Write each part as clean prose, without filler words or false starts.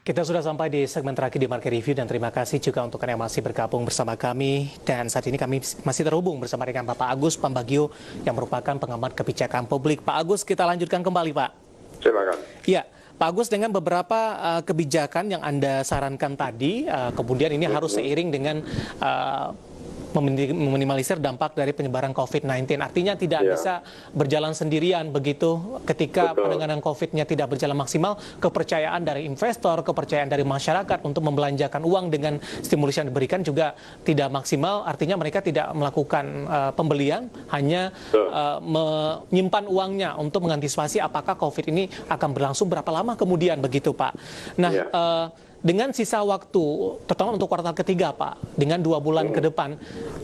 Kita sudah sampai di segmen terakhir di Market Review dan terima kasih juga untuk Anda yang masih bergabung bersama kami. Dan saat ini kami masih terhubung bersama dengan Bapak Agus Pambagio yang merupakan pengamat kebijakan publik. Pak Agus, kita lanjutkan kembali, Pak. Silakan. Iya, Pak Agus, dengan beberapa kebijakan yang Anda sarankan tadi, kemudian ini harus seiring dengan meminimalisir dampak dari penyebaran COVID-19. Artinya tidak bisa berjalan sendirian begitu ketika penanganan COVID-nya tidak berjalan maksimal. Kepercayaan dari investor, kepercayaan dari masyarakat untuk membelanjakan uang dengan stimulus yang diberikan juga tidak maksimal. Artinya mereka tidak melakukan pembelian, hanya menyimpan uangnya untuk mengantisipasi apakah COVID ini akan berlangsung berapa lama kemudian begitu, Pak. Nah, dengan sisa waktu, terutama untuk kuartal ketiga, Pak, dengan 2 bulan ke depan,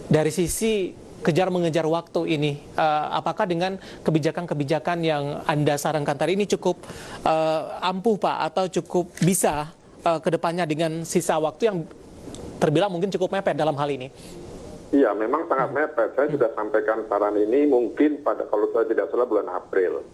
dari sisi kejar mengejar waktu ini, apakah dengan kebijakan-kebijakan yang Anda sarankan tadi ini cukup ampuh, Pak, atau cukup bisa ke depannya dengan sisa waktu yang terbilang mungkin cukup mepet dalam hal ini? Iya, memang sangat mepet. Saya sudah sampaikan saran ini mungkin pada, kalau saya tidak salah, bulan April.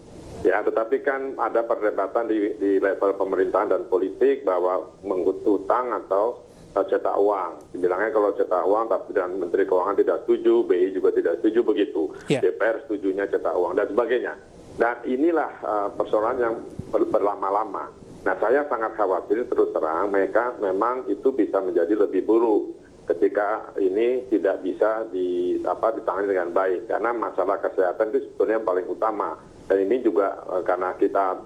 Ya, tetapi kan ada perdebatan di level pemerintahan dan politik bahwa mengutang atau cetak uang. Dibilangnya kalau cetak uang, tapi dan Menteri Keuangan tidak setuju, BI juga tidak setuju begitu. DPR setujunya cetak uang dan sebagainya. Dan inilah persoalan yang berlama-lama. Nah, saya sangat khawatir terus terang mereka memang itu bisa menjadi lebih buruk ketika ini tidak bisa ditangani dengan baik. Karena masalah kesehatan itu sebetulnya yang paling utama. Dan ini juga karena kita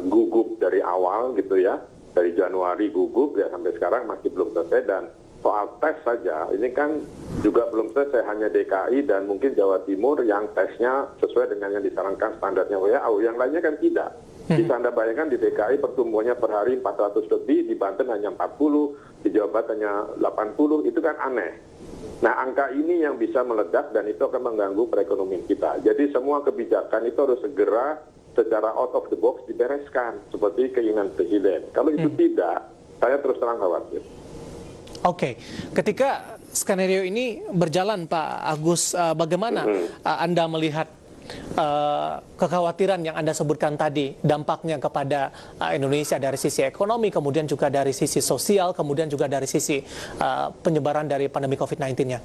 gugup dari awal gitu ya, dari Januari gugup ya sampai sekarang masih belum selesai. Dan soal tes saja, ini kan juga belum selesai, hanya DKI dan mungkin Jawa Timur yang tesnya sesuai dengan yang disarankan standarnya WHO, yang lainnya kan tidak. Bisa Anda bayangkan di DKI pertumbuhannya per hari 400 lebih, di Banten hanya 40, di Jawa Barat hanya 80, itu kan aneh. Nah, angka ini yang bisa meledak dan itu akan mengganggu perekonomian kita. Jadi semua kebijakan itu harus segera secara out of the box dibereskan seperti keinginan Presiden. Kalau itu tidak, saya terus terang khawatir. Oke, ketika skenario ini berjalan, Pak Agus, bagaimana Anda melihat kekhawatiran yang Anda sebutkan tadi, dampaknya kepada Indonesia dari sisi ekonomi, kemudian juga dari sisi sosial, kemudian juga dari sisi penyebaran dari pandemi COVID-19-nya?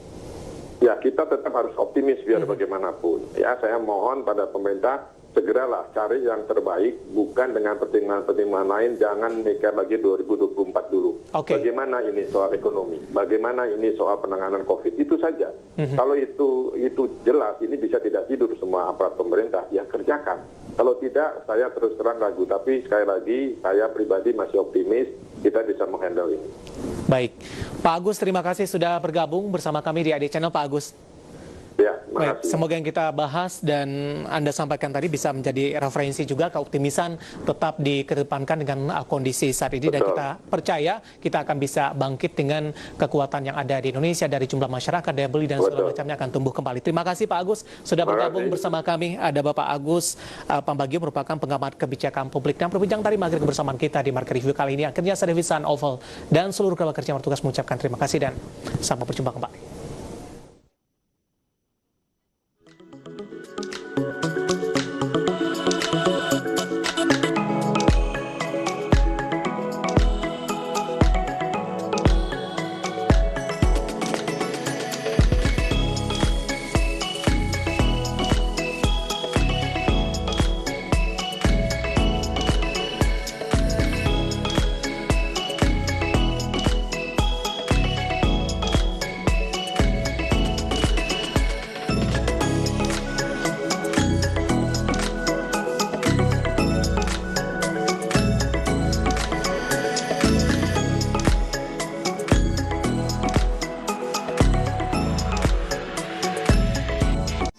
Ya, kita tetap harus optimis biar bagaimanapun. Ya, saya mohon pada pemerintah segeralah cari yang terbaik, bukan dengan pertimbangan-pertimbangan lain, jangan mikir lagi 2024 dulu. Bagaimana ini soal ekonomi, bagaimana ini soal penanganan COVID, itu saja. Kalau itu jelas, ini bisa tidak tidur semua aparat pemerintah, ya kerjakan. Kalau tidak, saya terus terang ragu. Tapi sekali lagi, saya pribadi masih optimis, kita bisa menghandle ini. Baik, Pak Agus, terima kasih sudah bergabung bersama kami di ID Channel, Pak Agus. Ya, baik, semoga yang kita bahas dan Anda sampaikan tadi bisa menjadi referensi juga, keoptimisan tetap dikedepankan dengan kondisi saat ini. Dan kita percaya kita akan bisa bangkit dengan kekuatan yang ada di Indonesia, dari jumlah masyarakat, daya beli dan segala macamnya akan tumbuh kembali. Terima kasih Pak Agus sudah bergabung bersama kami. Ada Bapak Agus Pambagio, merupakan pengamat kebijakan publik dan berbincang tadi maghrib bersama kita di Market Review kali ini. Akhirnya saya Devisan Oval dan seluruh keluarga kerja yang bertugas mengucapkan terima kasih dan sampai berjumpa kembali.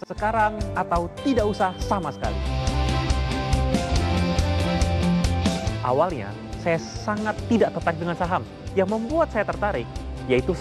Sekarang atau tidak usah sama sekali. Awalnya, saya sangat tidak tertarik dengan saham. Yang membuat saya tertarik, yaitu